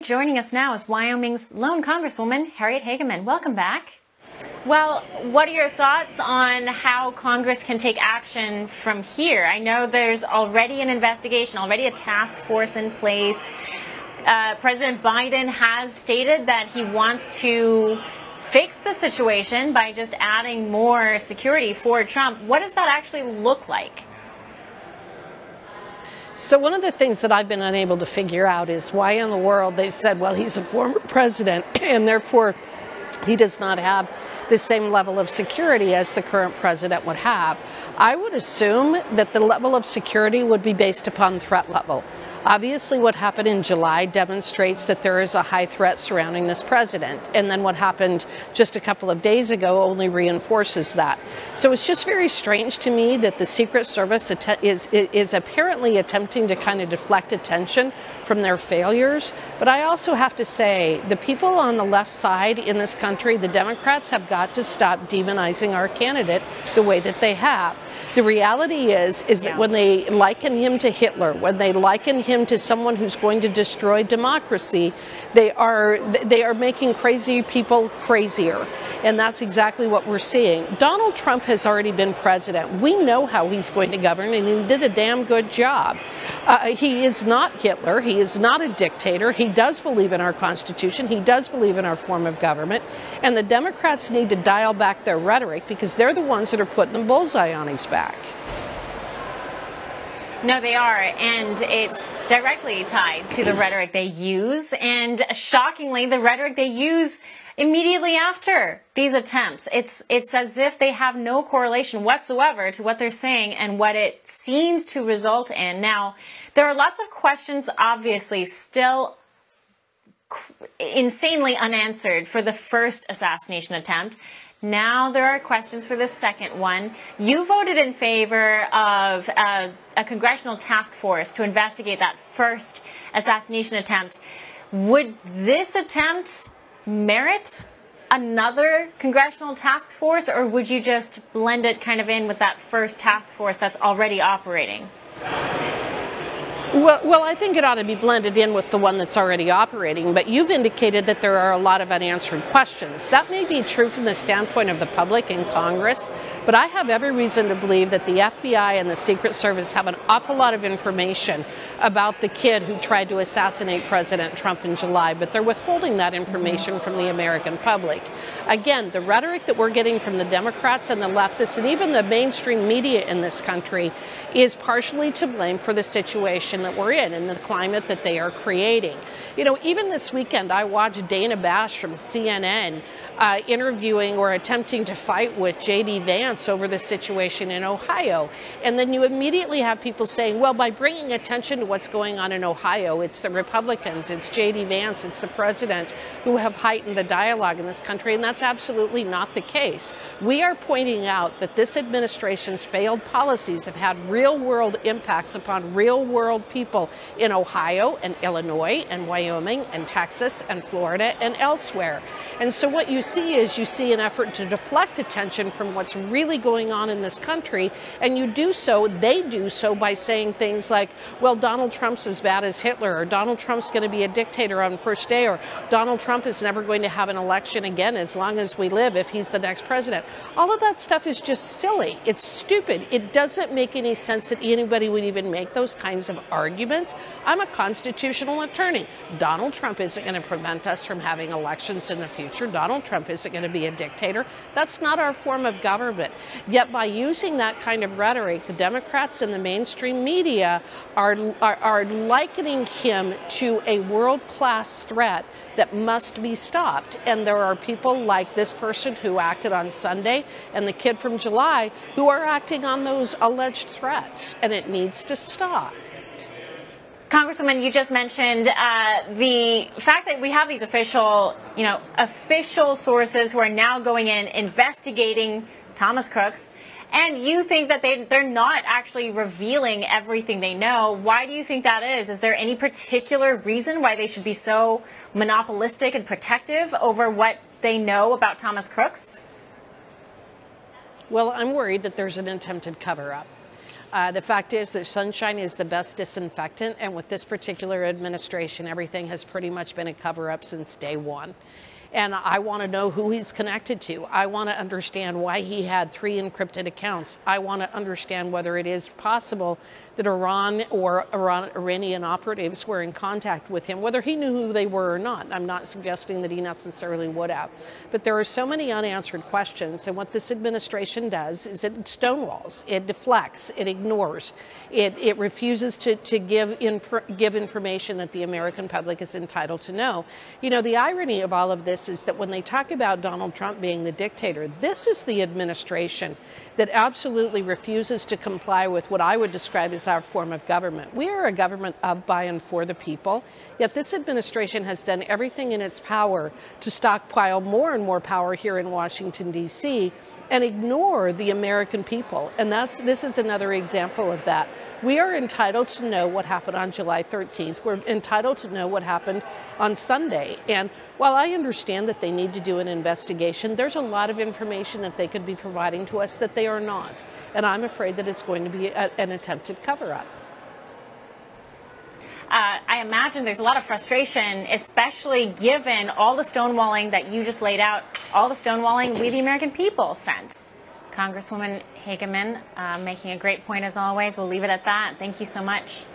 Joining us now is Wyoming's lone Congresswoman Hageman. Welcome back. Well, what are your thoughts on how Congress can take action from here? I know there's already an investigation, already a task force in place. President Biden has stated that he wants to fix the situation by just adding more security for Trump. What does that actually look like? So one of the things that I've been unable to figure out is why in the world they've said, well, he's a former president and therefore he does not have the same level of security as the current president would have. I would assume that the level of security would be based upon threat level. Obviously, what happened in July demonstrates that there is a high threat surrounding this president. And then what happened just a couple of days ago only reinforces that. So it's just very strange to me that the Secret Service is apparently attempting to kind of deflect attention from their failures. But I also have to say, the people on the left side in this country, the Democrats, have got to stop demonizing our candidate the way that they have. The reality is that when they liken him to Hitler, when they liken him to someone who's going to destroy democracy, they are making crazy people crazier. And that's exactly what we're seeing. Donald Trump has already been president. We know how he's going to govern, and he did a damn good job. He is not Hitler. He is not a dictator. He does believe in our Constitution. He does believe in our form of government. And the Democrats need to dial back their rhetoric because they're the ones that are putting the bullseye on his back. No, they are, and it's directly tied to the rhetoric they use, and shockingly, the rhetoric they use immediately after these attempts. It's as if they have no correlation whatsoever to what they're saying and what it seems to result in. Now, there are lots of questions, obviously, still insanely unanswered for the first assassination attempt. Now there are questions for the second one. You voted in favor of a congressional task force to investigate that first assassination attempt. Would this attempt merit another congressional task force, or would you just blend it kind of in with that first task force that's already operating? Well, I think it ought to be blended in with the one that's already operating, but you've indicated that there are a lot of unanswered questions. That may be true from the standpoint of the public in Congress, but I have every reason to believe that the FBI and the Secret Service have an awful lot of information about the kid who tried to assassinate President Trump in July, but they're withholding that information from the American public. Again, the rhetoric that we're getting from the Democrats and the leftists and even the mainstream media in this country is partially to blame for the situation that we're in and the climate that they are creating. You know, even this weekend, I watched Dana Bash from CNN interviewing or attempting to fight with J.D. Vance over the situation in Ohio. And then you immediately have people saying, well, by bringing attention to what's going on in Ohio, it's the Republicans, it's J.D. Vance, it's the president who have heightened the dialogue in this country. And that's absolutely not the case. We are pointing out that this administration's failed policies have had real-world impacts upon real-world people in Ohio and Illinois and Wyoming and Texas and Florida and elsewhere. And so what you see is you see an effort to deflect attention from what's really going on in this country, and you do so, they do so by saying things like, well, Donald Trump's as bad as Hitler, or Donald Trump's going to be a dictator on the first day, or Donald Trump is never going to have an election again as long as we live if he's the next president. All of that stuff is just silly. It's stupid. It doesn't make any sense that anybody would even make those kinds of arguments. I'm a constitutional attorney. Donald Trump isn't going to prevent us from having elections in the future. Donald Trump isn't going to be a dictator. That's not our form of government. Yet by using that kind of rhetoric, the Democrats and the mainstream media are likening him to a world-class threat that must be stopped. And there are people like this person who acted on Sunday and the kid from July who are acting on those alleged threats, and it needs to stop. Congresswoman, you just mentioned the fact that we have these official sources who are now going in investigating Thomas Crooks, and you think that they're not actually revealing everything they know. Why do you think that is? Is there any particular reason why they should be so monopolistic and protective over what they know about Thomas Crooks? Well, I'm worried that there's an attempted cover-up. The fact is that sunshine is the best disinfectant, and with this particular administration, everything has pretty much been a cover-up since day one. And I want to know who he's connected to. I want to understand why he had 3 encrypted accounts. I want to understand whether it is possible that Iran or Iranian operatives were in contact with him, whether he knew who they were or not. I'm not suggesting that he necessarily would have. But there are so many unanswered questions, and what this administration does is it stonewalls, it deflects, it ignores, it refuses to give information that the American public is entitled to know. You know, the irony of all of this is that when they talk about Donald Trump being the dictator, this is the administration that absolutely refuses to comply with what I would describe as our form of government. We are a government of, by, and for the people, yet this administration has done everything in its power to stockpile more and more power here in Washington, D.C., and ignore the American people. And this is another example of that. We are entitled to know what happened on July 13th. We're entitled to know what happened on Sunday. And while I understand that they need to do an investigation, there's a lot of information that they could be providing to us that they are not. And I'm afraid that it's going to be an attempted cover-up. I imagine there's a lot of frustration, especially given all the stonewalling that you just laid out, all the stonewalling we, the American people, sense. Congresswoman Hageman, making a great point as always. We'll leave it at that. Thank you so much.